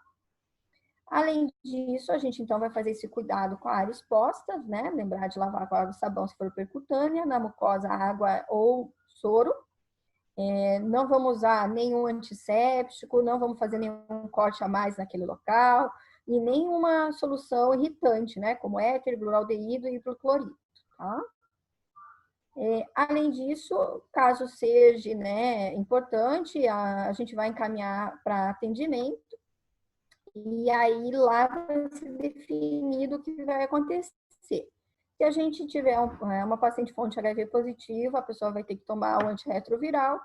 Além disso, a gente então vai fazer esse cuidado com a área exposta, né? Lembrar de lavar com água e sabão se for percutânea, na mucosa água ou soro. Não vamos usar nenhum antisséptico, não vamos fazer nenhum corte a mais naquele local e nenhuma solução irritante, né? Como éter, glualdeído e hidroclorito, tá? Além disso, caso seja, né, importante, a gente vai encaminhar para atendimento e aí lá vai ser definido o que vai acontecer. Se a gente tiver uma paciente fonte HIV positiva, a pessoa vai ter que tomar o antirretroviral.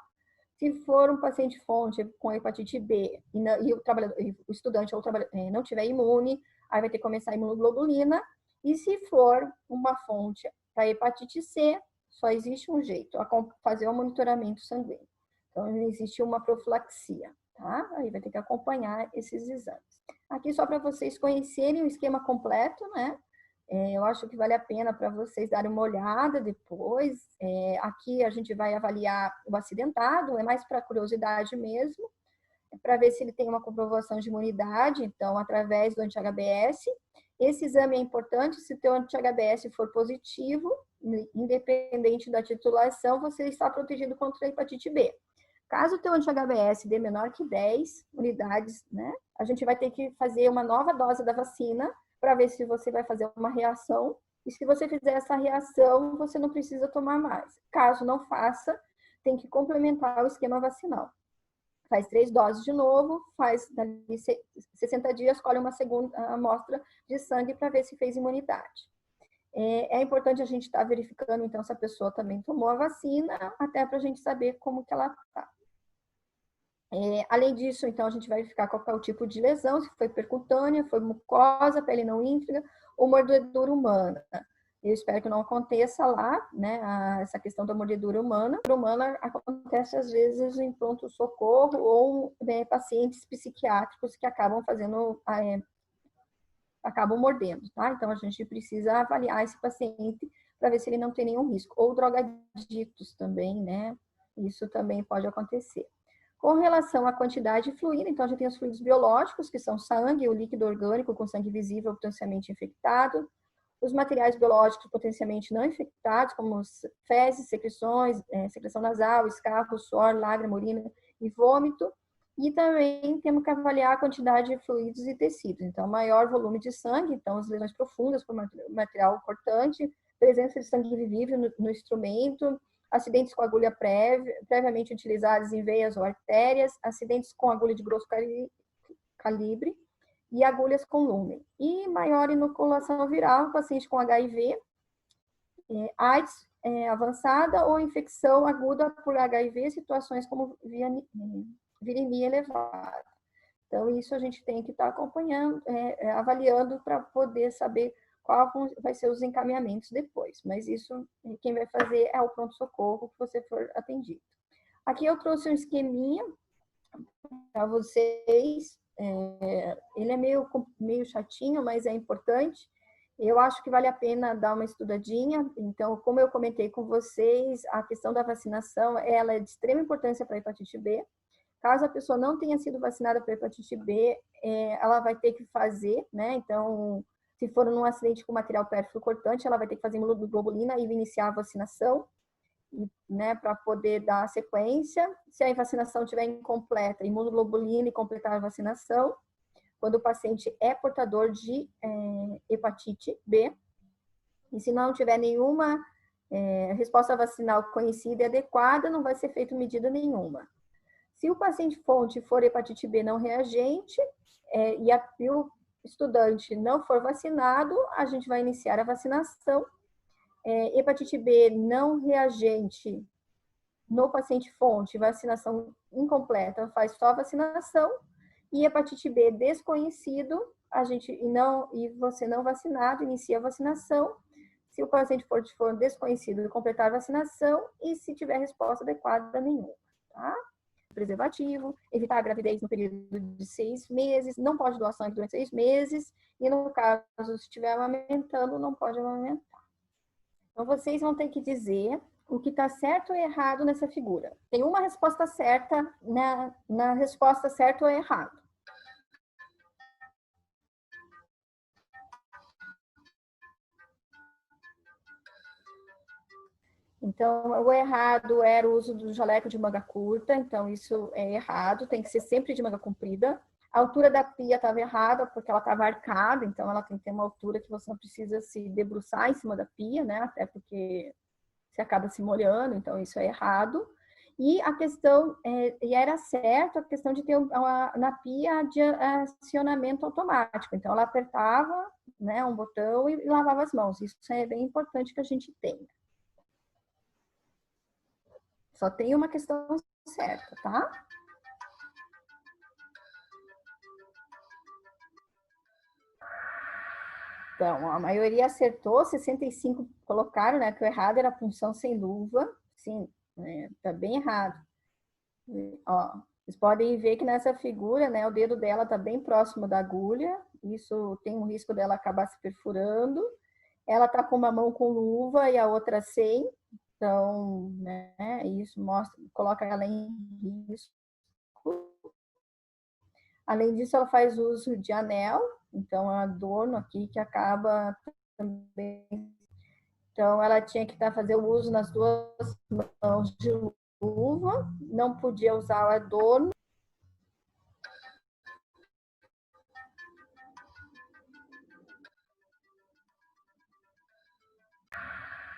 Se for um paciente fonte com hepatite B e o estudante não tiver imune, aí vai ter que começar a imunoglobulina. E se for uma fonte para hepatite C, só existe um jeito, fazer o monitoramento sanguíneo. Então, não existe uma profilaxia, tá? Aí vai ter que acompanhar esses exames. Aqui só para vocês conhecerem o esquema completo, né? Eu acho que vale a pena para vocês darem uma olhada depois. Aqui a gente vai avaliar o acidentado, é mais para curiosidade mesmo, para ver se ele tem uma comprovação de imunidade, então, através do anti-HBS. Esse exame é importante, se o teu anti-HBS for positivo, independente da titulação, você está protegido contra a hepatite B. Caso o teu anti-HBS dê menor que 10 unidades, né, a gente vai ter que fazer uma nova dose da vacina para ver se você vai fazer uma reação. E se você fizer essa reação, você não precisa tomar mais. Caso não faça, tem que complementar o esquema vacinal. Faz 3 doses de novo, faz dali 60 dias, colhe uma segunda amostra de sangue para ver se fez imunidade. É importante a gente estar verificando, então, se a pessoa também tomou a vacina, até para a gente saber como que ela está. Além disso, então, a gente vai verificar qual é o tipo de lesão, se foi percutânea, foi mucosa, pele não íntegra ou mordedura humana. Eu espero que não aconteça lá, né, essa questão da mordedura humana. A mordedura humana acontece, às vezes, em pronto-socorro ou pacientes psiquiátricos que acabam acabam mordendo, tá? Então, a gente precisa avaliar esse paciente para ver se ele não tem nenhum risco. Ou drogaditos também, né? Isso também pode acontecer. Com relação à quantidade de fluido, então a gente tem os fluidos biológicos, que são sangue, o líquido orgânico com sangue visível potencialmente infectado, os materiais biológicos potencialmente não infectados, como fezes, secreções, secreção nasal, escarro, suor, lágrima, urina e vômito. E também temos que avaliar a quantidade de fluidos e tecidos. Então, maior volume de sangue, então as lesões profundas por material cortante, presença de sangue vivível no instrumento, acidentes com agulha previamente utilizados em veias ou artérias, acidentes com agulha de grosso calibre e agulhas com lumen. E maior inoculação viral, paciente com HIV, AIDS avançada ou infecção aguda por HIV, situações como viremia elevada. Então, isso a gente tem que estar acompanhando, avaliando para poder saber qual vai ser os encaminhamentos depois. Mas isso, quem vai fazer é o pronto-socorro que você for atendido. Aqui eu trouxe um esqueminha para vocês. Ele é meio chatinho, mas é importante. Eu acho que vale a pena dar uma estudadinha. Então, como eu comentei com vocês, a questão da vacinação, ela é de extrema importância para a hepatite B. Caso a pessoa não tenha sido vacinada para hepatite B, ela vai ter que fazer, né? Então, se for num acidente com material pérfuro cortante, ela vai ter que fazer imunoglobulina e iniciar a vacinação, né, para poder dar a sequência. Se a vacinação estiver incompleta, imunoglobulina e completar a vacinação. Quando o paciente é portador de hepatite B, e se não tiver nenhuma resposta vacinal conhecida e adequada, não vai ser feita medida nenhuma. Se o paciente fonte for hepatite B não reagente e o estudante não for vacinado, a gente vai iniciar a vacinação. Hepatite B não reagente no paciente fonte, vacinação incompleta, faz só vacinação. E hepatite B desconhecido, e você não vacinado, inicia a vacinação. Se o paciente for desconhecido, completar a vacinação, e se tiver resposta adequada, nenhuma, tá? Preservativo, evitar a gravidez no período de 6 meses, não pode doar sangue durante 6 meses, e no caso, se estiver amamentando, não pode amamentar. Então, vocês vão ter que dizer o que está certo ou errado nessa figura. Tem uma resposta certa na resposta certo ou errado. Então, o errado era o uso do jaleco de manga curta, então isso é errado, tem que ser sempre de manga comprida. A altura da pia estava errada, porque ela estava arcada, então ela tem que ter uma altura que você não precisa se debruçar em cima da pia, né? Até porque você acaba se molhando, então isso é errado. E a questão, e era certo a questão de ter na pia de acionamento automático. Então ela apertava, né, um botão e lavava as mãos. Isso é bem importante que a gente tenha. Só tem uma questão certa, tá? Então, a maioria acertou, 65 colocaram, né? Que o errado era a punção sem luva. Sim, tá bem errado. Ó, vocês podem ver que nessa figura, né? O dedo dela tá bem próximo da agulha. Isso tem um risco dela acabar se perfurando. Ela tá com uma mão com luva e a outra sem. Então, né? Isso coloca ela em risco. Além disso, ela faz uso de anel, então é um adorno aqui que acaba também. Então, ela tinha que fazer o uso nas duas mãos de luva, não podia usar o adorno.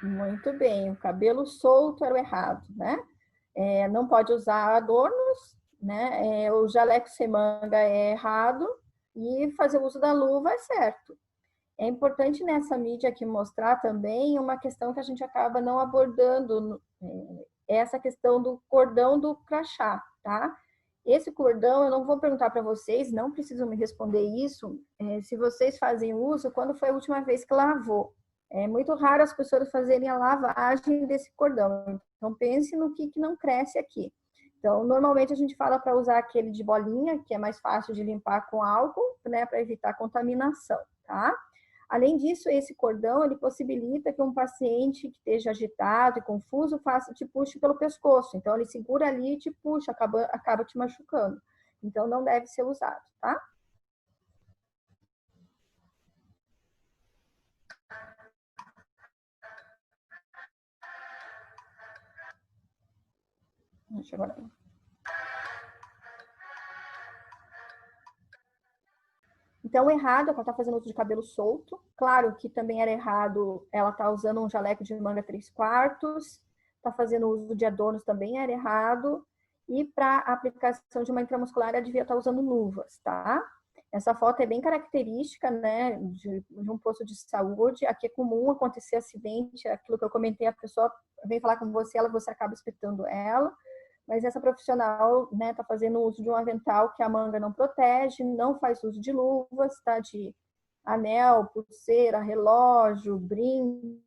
Muito bem, o cabelo solto era o errado, né? Não pode usar adornos, né? O jaleco sem manga é errado e fazer uso da luva é certo. É importante nessa mídia aqui mostrar também uma questão que a gente acaba não abordando, essa questão do cordão do crachá, tá? Esse cordão, eu não vou perguntar para vocês, não precisam me responder isso, se vocês fazem uso, quando foi a última vez que lavou. É muito raro as pessoas fazerem a lavagem desse cordão, então pense no que não cresce aqui. Então, normalmente a gente fala para usar aquele de bolinha, que é mais fácil de limpar com álcool, né, para evitar contaminação, tá? Além disso, esse cordão, ele possibilita que um paciente que esteja agitado e confuso te puxe pelo pescoço. Então, ele segura ali e te puxa, acaba te machucando. Então, não deve ser usado, tá? Deixa eu agora. Então, errado, ela está fazendo uso de cabelo solto. Claro que também era errado ela tá usando um jaleco de manga 3/4, está fazendo uso de adornos também era errado. E para aplicação de uma intramuscular, ela devia estar usando luvas, tá? Essa foto é bem característica, né, de um posto de saúde. Aqui é comum acontecer acidente, aquilo que eu comentei, a pessoa vem falar com você, você acaba espetando ela. Mas essa profissional, né, tá fazendo uso de um avental que a manga não protege, não faz uso de luvas, tá? De anel, pulseira, relógio, brinco,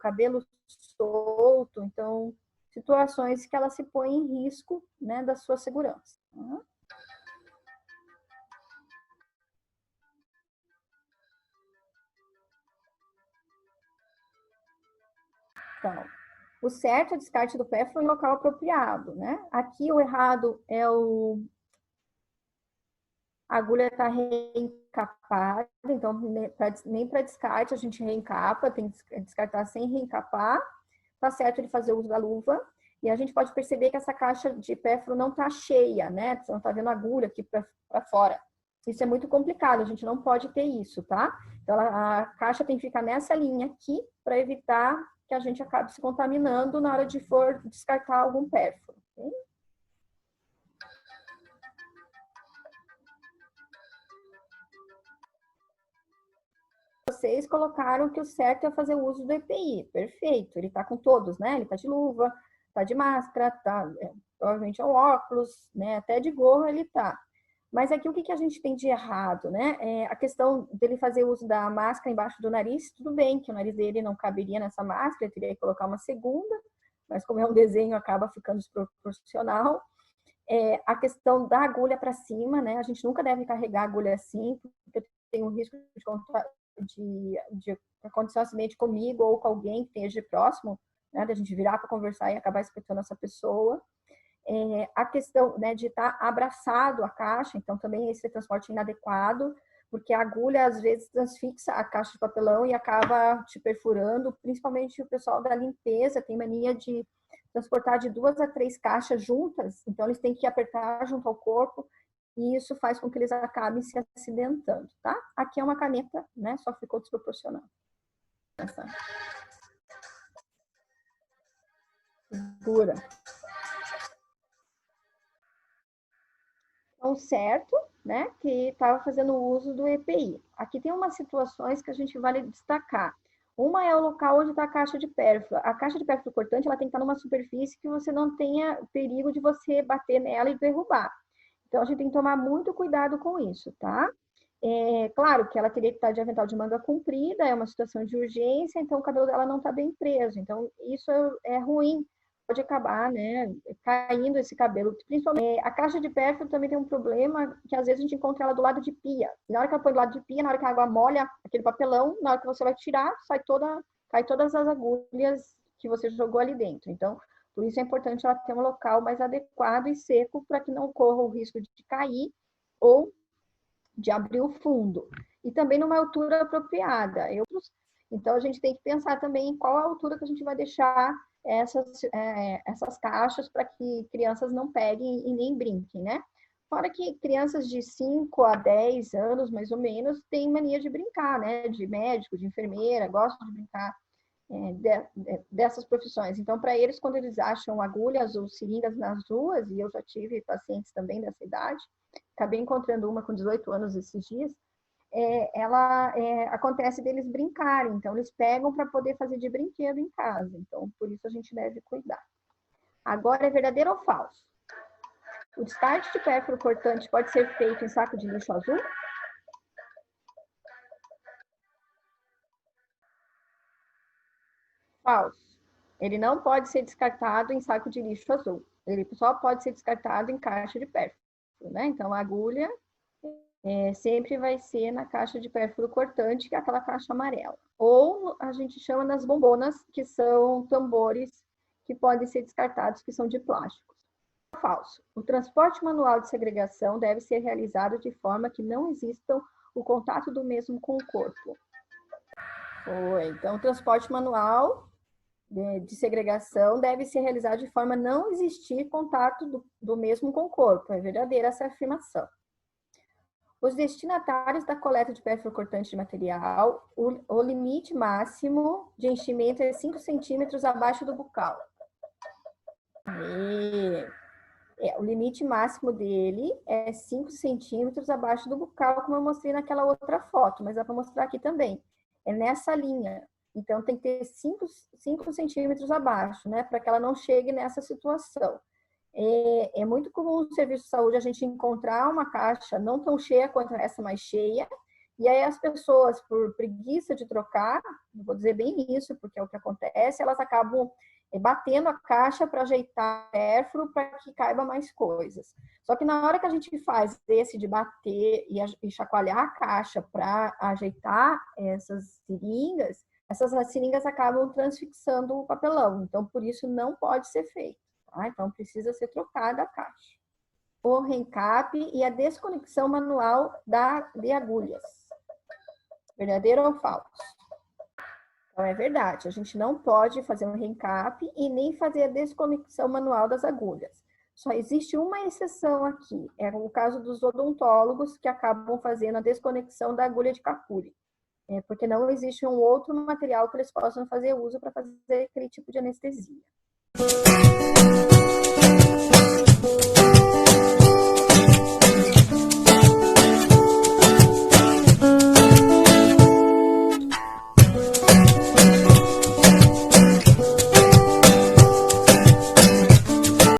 cabelo solto. Então, situações que ela se põe em risco, né, da sua segurança. Então, O certo é o descarte do pérfuro em local apropriado, né? Aqui o errado é a agulha está reencapada, então nem para descarte a gente reencapa, tem que descartar sem reencapar. Tá certo ele fazer uso da luva. E a gente pode perceber que essa caixa de pérfuro não está cheia, né? Você não está vendo agulha aqui para fora. Isso é muito complicado, a gente não pode ter isso, tá? Então a caixa tem que ficar nessa linha aqui para evitar que a gente acabe se contaminando na hora de for descartar algum pérfuro. Okay? Vocês colocaram que o certo é fazer uso do EPI. Perfeito, ele está com todos, né? Ele está de luva, está de máscara, tá, provavelmente é um óculos, né? Até de gorro ele está. Mas aqui o que a gente tem de errado, né? A questão dele fazer uso da máscara embaixo do nariz, tudo bem que o nariz dele não caberia nessa máscara, ele teria que colocar uma segunda, mas como é um desenho acaba ficando desproporcional. A questão da agulha para cima, né? A gente nunca deve carregar a agulha assim, porque tem um risco de acontecer um acidente comigo ou com alguém que esteja próximo, né? Da gente virar para conversar e acabar espetando essa pessoa. A questão, né, de estar abraçado à caixa, então também esse transporte é inadequado, porque a agulha às vezes transfixa a caixa de papelão e acaba te perfurando, principalmente o pessoal da limpeza tem mania de transportar de 2 a 3 caixas juntas, então eles têm que apertar junto ao corpo e isso faz com que eles acabem se acidentando, tá? Aqui é uma caneta, né, só ficou desproporcional. Essa figura. Então, certo, né, que estava fazendo uso do EPI. Aqui tem umas situações que a gente vale destacar. Uma é o local onde está a caixa de pérfuro. A caixa de pérfuro cortante, ela tem que estar numa superfície que você não tenha perigo de você bater nela e derrubar. Então, a gente tem que tomar muito cuidado com isso, tá? Claro que ela teria que estar de avental de manga comprida, é uma situação de urgência, então o cabelo dela não está bem preso. Então, isso é ruim, pode acabar, né, caindo esse cabelo. Principalmente, a caixa de pérfuro também tem um problema, que às vezes a gente encontra ela do lado de pia. Na hora que ela põe do lado de pia, na hora que a água molha aquele papelão, na hora que você vai tirar, cai todas as agulhas que você jogou ali dentro. Então, por isso é importante ela ter um local mais adequado e seco para que não corra o risco de cair ou de abrir o fundo. E também numa altura apropriada. Então, a gente tem que pensar também em qual a altura que a gente vai deixar essas caixas para que crianças não peguem e nem brinquem, né? Fora que crianças de 5 a 10 anos, mais ou menos, têm mania de brincar, né? De médico, de enfermeira, gostam de brincar dessas profissões. Então, para eles, quando eles acham agulhas ou seringas nas ruas, e eu já tive pacientes também dessa idade, acabei encontrando uma com 18 anos esses dias, acontece deles brincarem, então eles pegam para poder fazer de brinquedo em casa, então por isso a gente deve cuidar. Agora, é verdadeiro ou falso? O descarte de pérfuro cortante pode ser feito em saco de lixo azul? Falso. Ele não pode ser descartado em saco de lixo azul. Ele só pode ser descartado em caixa de pérfuro, né? Então, a agulha sempre vai ser na caixa de pérfuro cortante, que é aquela caixa amarela. Ou a gente chama das bombonas, que são tambores que podem ser descartados, que são de plástico. Falso. O transporte manual de segregação deve ser realizado de forma que não exista o contato do mesmo com o corpo. Então, o transporte manual de segregação deve ser realizado de forma a não existir contato do mesmo com o corpo. É verdadeira essa afirmação. Os destinatários da coleta de pérfuro cortante de material, o limite máximo de enchimento é 5 centímetros abaixo do bucal. O limite máximo dele é 5 centímetros abaixo do bucal, como eu mostrei naquela outra foto, mas dá para mostrar aqui também. É nessa linha. Então, tem que ter 5 centímetros abaixo, né? Para que ela não chegue nessa situação. É muito comum no serviço de saúde a gente encontrar uma caixa não tão cheia quanto essa mais cheia, e aí as pessoas, por preguiça de trocar, não vou dizer bem isso, porque é o que acontece, elas acabam batendo a caixa para ajeitar o pérfuro para que caiba mais coisas. Só que na hora que a gente faz esse de bater e chacoalhar a caixa para ajeitar essas seringas, essas seringas acabam transfixando o papelão. Então, por isso, não pode ser feito. Tá? Então, precisa ser trocada a caixa. O RENCAP e a desconexão manual de agulhas. Verdadeiro ou falso? Então, é verdade. A gente não pode fazer um RENCAP e nem fazer a desconexão manual das agulhas. Só existe uma exceção aqui. É o caso dos odontólogos que acabam fazendo a desconexão da agulha de capure. Porque não existe um outro material que eles possam fazer uso para fazer aquele tipo de anestesia.